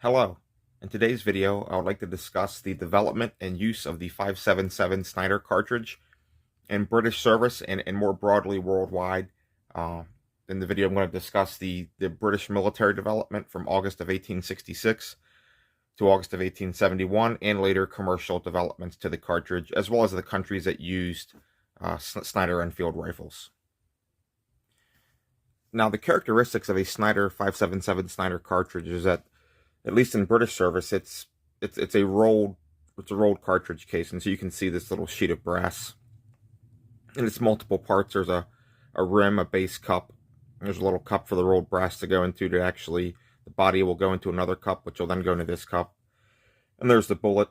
Hello. In today's video, I would like to discuss the development and use of the 577 Snider cartridge in British service and more broadly worldwide. In the video, I'm going to discuss the British military development from August of 1866 to August of 1871 and later commercial developments to the cartridge, as well as the countries that used Snider-Enfield rifles. Now, the characteristics of a Snider 577 Snider cartridge is that, at least in British service, it's a rolled cartridge case, and so you can see this little sheet of brass, and it's multiple parts. There's a rim, a base cup. There's a little cup for the rolled brass to go into. The body will go into another cup, which will then go into this cup. And there's the bullet.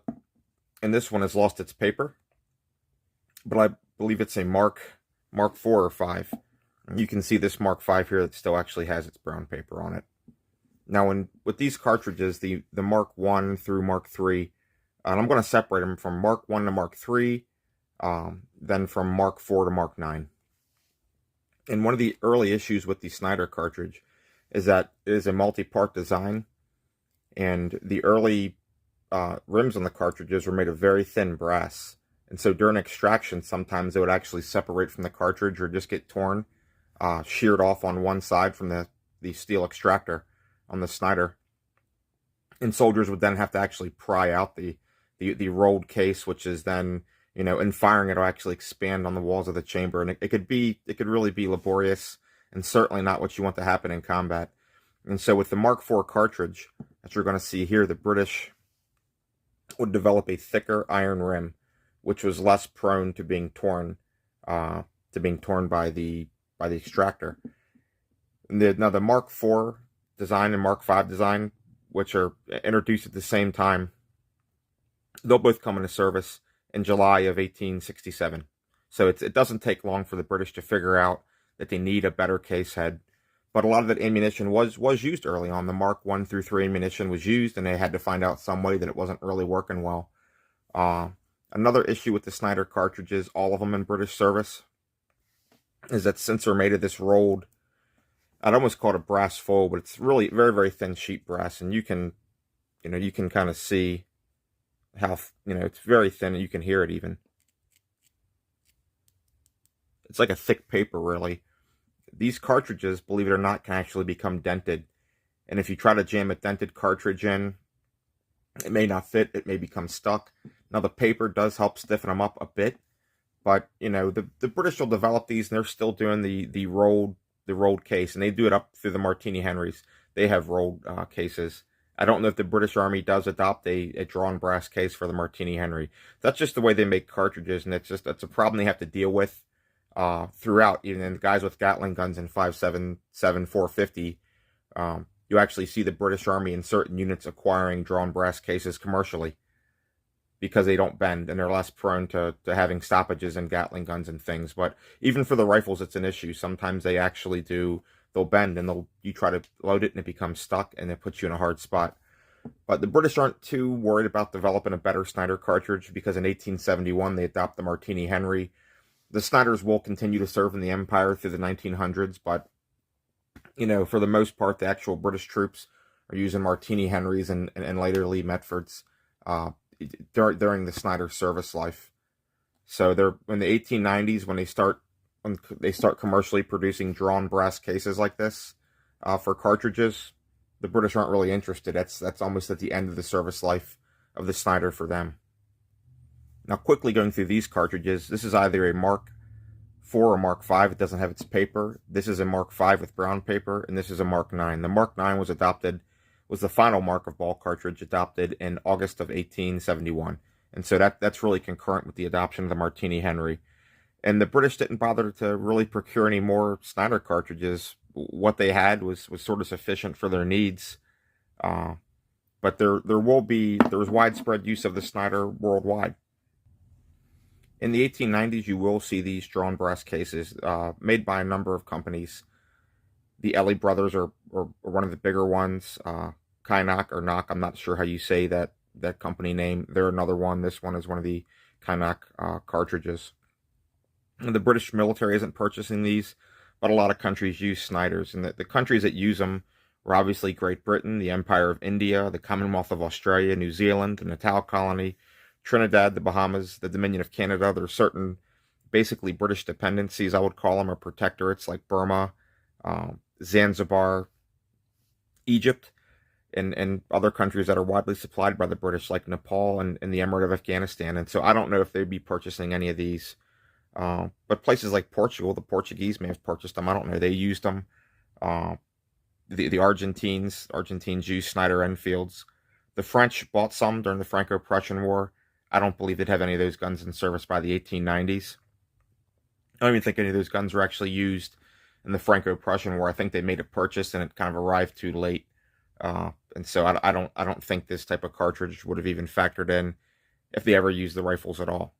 And this one has lost its paper, but I believe it's a Mark 4 or 5. You can see this Mark 5 here that still actually has its brown paper on it. Now, with these cartridges, the Mark 1 through Mark 3, and I'm going to separate them from Mark 1 to Mark 3, then from Mark 4 to Mark 9. And one of the early issues with the Snider cartridge is that it is a multi-part design, and the early rims on the cartridges were made of very thin brass. And so during extraction, sometimes they would actually separate from the cartridge or just get torn, sheared off on one side from the steel extractor on the Snider. And soldiers would then have to actually pry out the rolled case, which is then, in firing, it'll actually expand on the walls of the chamber. And it could really be laborious and certainly not what you want to happen in combat. And so with the Mark 4 cartridge, as you're going to see here, the British would develop a thicker iron rim, which was less prone to being torn by the extractor. Now the Mark 4 design and Mark 5 design, which are introduced at the same time, they'll both come into service in July of 1867. So it doesn't take long for the British to figure out that they need a better case head. But a lot of that ammunition was used early on. The Mark 1 through 3 ammunition was used, and they had to find out some way that it wasn't really working well. Another issue with the Snider cartridges, all of them in British service, is that since they're made of this rolled, I'd almost call it a brass foil, but it's really very, very thin sheet brass, and you can kind of see how, it's very thin, and you can hear it even. It's like a thick paper, really. These cartridges, believe it or not, can actually become dented, and if you try to jam a dented cartridge in, it may not fit, it may become stuck. Now, the paper does help stiffen them up a bit, but, the British will develop these, and they're still doing the rolled case, and they do it up through the Martini Henrys. They have rolled cases. I don't know if the British Army does adopt a drawn brass case for the Martini Henry. That's just the way they make cartridges, and that's a problem they have to deal with throughout. Even the guys with Gatling guns in 5.77, 450, you actually see the British Army in certain units acquiring drawn brass cases commercially because they don't bend and they're less prone to having stoppages in Gatling guns and things. But even for the rifles, it's an issue. Sometimes they actually they'll bend, and you try to load it and it becomes stuck and it puts you in a hard spot. But the British aren't too worried about developing a better Snider cartridge because in 1871 they adopt the Martini Henry. The Sniders will continue to serve in the Empire through the 1900s, but for the most part, the actual British troops are using Martini Henrys and later Lee Metfords during the Snider service life. So they're in the 1890s when they start commercially producing drawn brass cases like this for cartridges. The British aren't really interested. That's almost at the end of the service life of the Snider for them. Now, quickly going through these cartridges, this is either a Mark 4 or Mark 5. It doesn't have its paper. This is a Mark 5 with brown paper, and this is a Mark 9. The Mark 9 was the final Mark of ball cartridge adopted in August of 1871. And so that's really concurrent with the adoption of the Martini Henry. And the British didn't bother to really procure any more Snider cartridges. What they had was sort of sufficient for their needs. But there was widespread use of the Snider worldwide. In the 1890s, you will see these drawn brass cases made by a number of companies. The Ellie brothers are one of the bigger ones. Kynoch or Knock, I'm not sure how you say that company name. They're another one. This one is one of the Kynoch cartridges. And the British military isn't purchasing these, but a lot of countries use Sniders. And the countries that use them were obviously Great Britain, the Empire of India, the Commonwealth of Australia, New Zealand, the Natal Colony, Trinidad, the Bahamas, the Dominion of Canada. There are certain basically British dependencies, I would call them, or protectorates like Burma, Zanzibar, Egypt, and other countries that are widely supplied by the British, like Nepal and the Emirate of Afghanistan. And so I don't know if they'd be purchasing any of these. But places like Portugal, the Portuguese may have purchased them. I don't know. They used them. The Argentines used Snider-Enfields. The French bought some during the Franco-Prussian War. I don't believe they'd have any of those guns in service by the 1890s. I don't even think any of those guns were actually used in the Franco-Prussian War. I think they made a purchase and it kind of arrived too late. And so I don't think this type of cartridge would have even factored in if they ever used the rifles at all.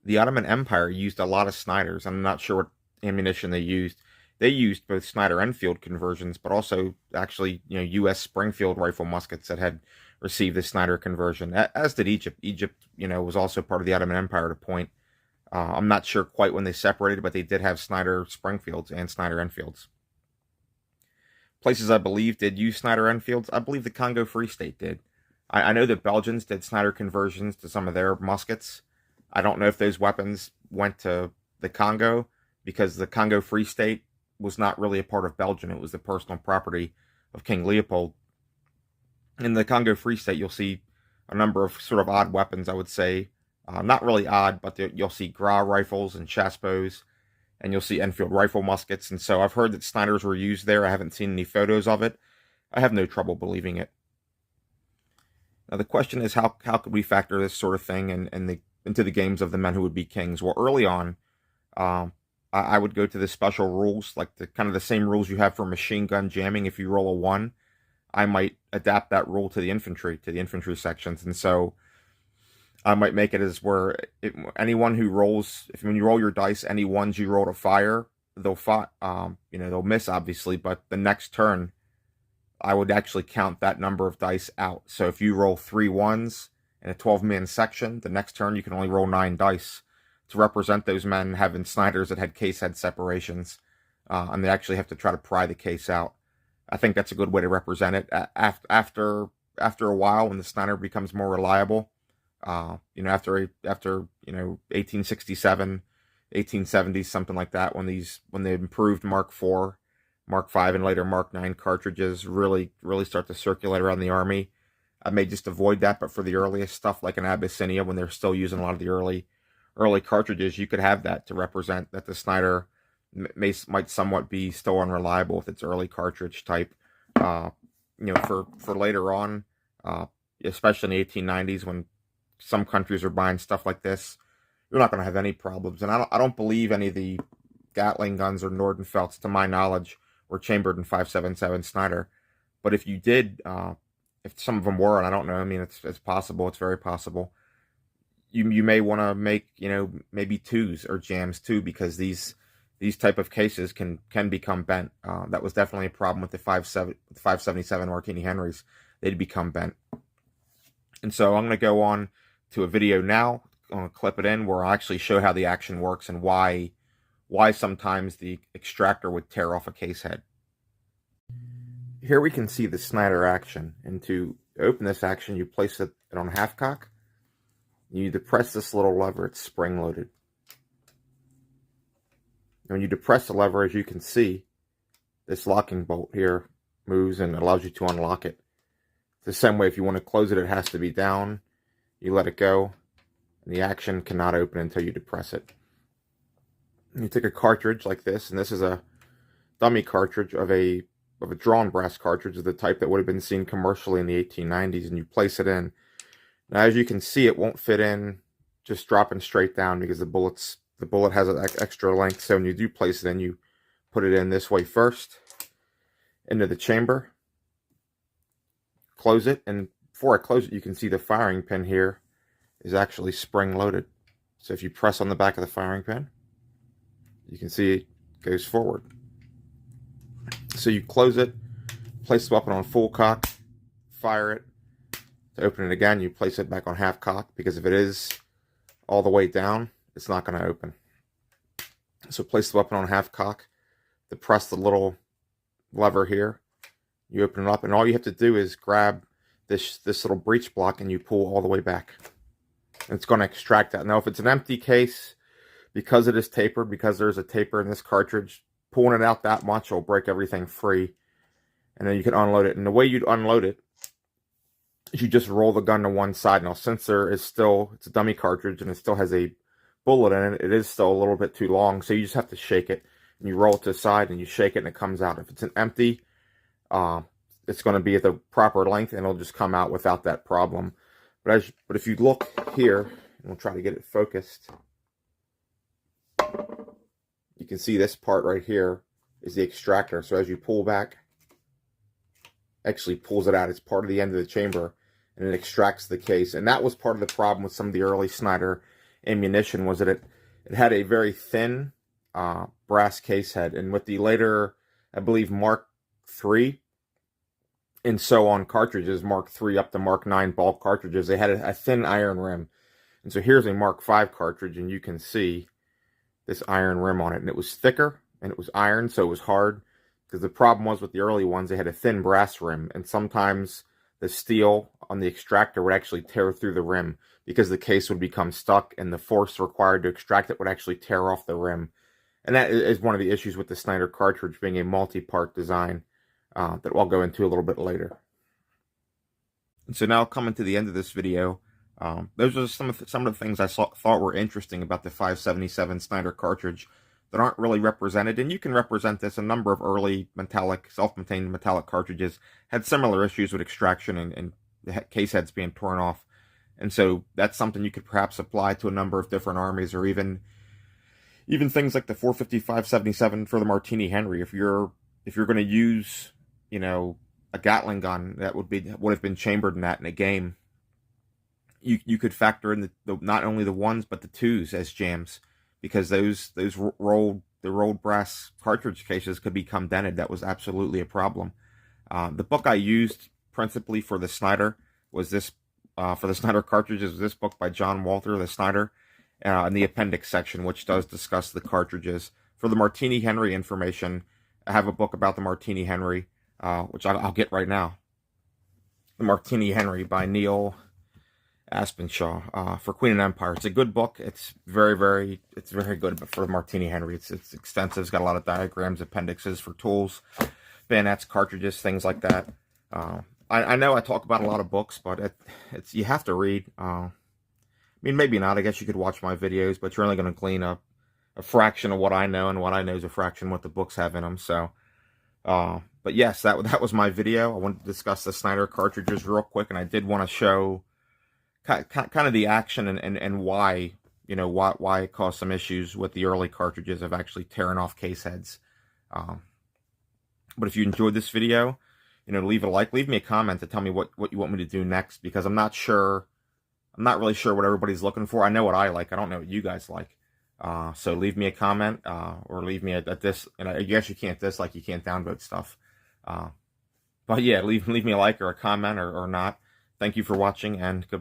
The Ottoman Empire used a lot of Sniders. I'm not sure what ammunition they used. They used both Snider-Enfield conversions, but also actually, U.S. Springfield rifle muskets that had received the Snider conversion, as did Egypt. Egypt, was also part of the Ottoman Empire at a point. I'm not sure quite when they separated, but they did have Snider Springfields and Snider-Enfields. Places I believe did use Snider-Enfields. I believe the Congo Free State did. I know that Belgians did Snider conversions to some of their muskets. I don't know if those weapons went to the Congo, because the Congo Free State was not really a part of Belgium. It was the personal property of King Leopold. In the Congo Free State, you'll see a number of sort of odd weapons, I would say. Not really odd, but you'll see Gras rifles and chassepos, and you'll see Enfield rifle muskets. And so I've heard that Sniders were used there. I haven't seen any photos of it. I have no trouble believing it. Now the question is, how could we factor this sort of thing into the games of the men who would be kings? Well, early on, I would go to the special rules, like the kind of the same rules you have for machine gun jamming. If you roll a 1, I might adapt that rule to the infantry sections. And so I might make it as where anyone who rolls, when you roll your dice, any ones you roll to fire, they'll they'll miss obviously, but the next turn I would actually count that number of dice out. So if you roll 3 1s in a 12-man section, the next turn you can only roll 9 dice to represent those men having Sniders that had case head separations, and they actually have to try to pry the case out. I think that's a good way to represent it. After a while, when the Snider becomes more reliable, after 1867, 1870, something like that, when the improved Mark IV, Mark V, and later Mark IX cartridges really start to circulate around the Army, I may just avoid that. But for the earliest stuff, like in Abyssinia, when they're still using a lot of the early cartridges, you could have that to represent that the Snider might somewhat be still unreliable with its early cartridge type. For later on, especially in the 1890s, when some countries are buying stuff like this, you're not going to have any problems. And I don't believe any of the Gatling guns or Nordenfeldts, to my knowledge, were chambered in 5.77 Snider. But if you did, if some of them were, and I don't know, I mean, it's possible, it's very possible. You may want to make, maybe 2s or jams too, because these type of cases can become bent. That was definitely a problem with the 5.77 Martini Henrys. They'd become bent. And so I'm going to go on to a video now. I'm going to clip it in where I'll actually show how the action works and why sometimes the extractor would tear off a case head. Here we can see the Snider action. And to open this action, you place it on half cock. You depress this little lever, it's spring loaded. When you depress the lever, as you can see, this locking bolt here moves and allows you to unlock it. The same way, if you want to close it, it has to be down. You let it go, and the action cannot open until you depress it. And you take a cartridge like this, and this is a dummy cartridge of a drawn brass cartridge of the type that would have been seen commercially in the 1890s, and you place it in. Now, as you can see, it won't fit in just dropping straight down, because the bullet has an extra length. So when you do place it in, you put it in this way first, into the chamber, close it, and before I close it, you can see the firing pin here is actually spring loaded. So if you press on the back of the firing pin, you can see it goes forward. So you close it, place the weapon on full cock, fire it. To open it again, you place it back on half cock, because if it is all the way down, it's not going to open. So place the weapon on half cock, depress the little lever here. You open it up, and all you have to do is grab this little breech block, and you pull all the way back. And it's going to extract that. Now, if it's an empty case, because it is tapered, because there's a taper in this cartridge, pulling it out that much will break everything free. And then you can unload it. And the way you'd unload it is you just roll the gun to one side. Now, since there is still, it's a dummy cartridge and it still has a bullet in it, it is still a little bit too long. So you just have to shake it. And you roll it to the side and you shake it and it comes out. If it's an empty, it's going to be at the proper length and it'll just come out without that problem. But if you look here, and we'll try to get it focused, you can see this part right here is the extractor. So as you pull back, actually pulls it out. It's part of the end of the chamber, and it extracts the case. And that was part of the problem with some of the early Snider ammunition, was that it had a very thin brass case head. And with the later, I believe, Mark III and so on cartridges, Mark III up to Mark IX bulk cartridges, they had a thin iron rim. And so here's a Mark V cartridge, and you can see this iron rim on it. And it was thicker, and it was iron, so it was hard. Because the problem was with the early ones, they had a thin brass rim, and sometimes the steel on the extractor would actually tear through the rim because the case would become stuck, and the force required to extract it would actually tear off the rim. And that is one of the issues with the Snider cartridge being a multi-part design that I'll go into a little bit later. And so now coming to the end of this video, those are some of the things I thought were interesting about the 577 Snider cartridge that aren't really represented. And you can represent this. A number of early metallic, self-contained metallic cartridges had similar issues with extraction and the case heads being torn off. And so that's something you could perhaps apply to a number of different armies, or even things like the 450-577 for the Martini Henry. If you're going to use, you know, a Gatling gun that would have been chambered in that in a game, you could factor in the not only the ones but the twos as jams, because those rolled brass cartridge cases could become dented. That was absolutely a problem. The book I used principally for the Snider was this, for the Snider cartridges, this book by John Walter, the Snider, in the appendix section, which does discuss the cartridges. For the Martini Henry information, I have a book about the Martini Henry, which I'll get right now. The Martini Henry by Neil Aspenshaw, for Queen and Empire. It's a good book. It's very good. But for the Martini Henry, it's extensive. It's got a lot of diagrams, appendixes for tools, bayonets, cartridges, things like that. I know I talk about a lot of books, but it's you have to read. I mean, maybe not. I guess you could watch my videos, but you're only going to glean a fraction of what I know, and what I know is a fraction of what the books have in them. So, but yes, that was my video. I wanted to discuss the Snider cartridges real quick, and I did want to show kind of the action and why, you know, why it caused some issues with the early cartridges of actually tearing off case heads. But if you enjoyed this video, you know, leave a like, leave me a comment to tell me what you want me to do next, because I'm not really sure what everybody's looking for. I know what I like. I don't know what you guys like. So leave me a comment, or leave me a diss. And I guess you can't dislike, you can't downvote stuff. But yeah, leave me a like or a comment or not. Thank you for watching, and goodbye.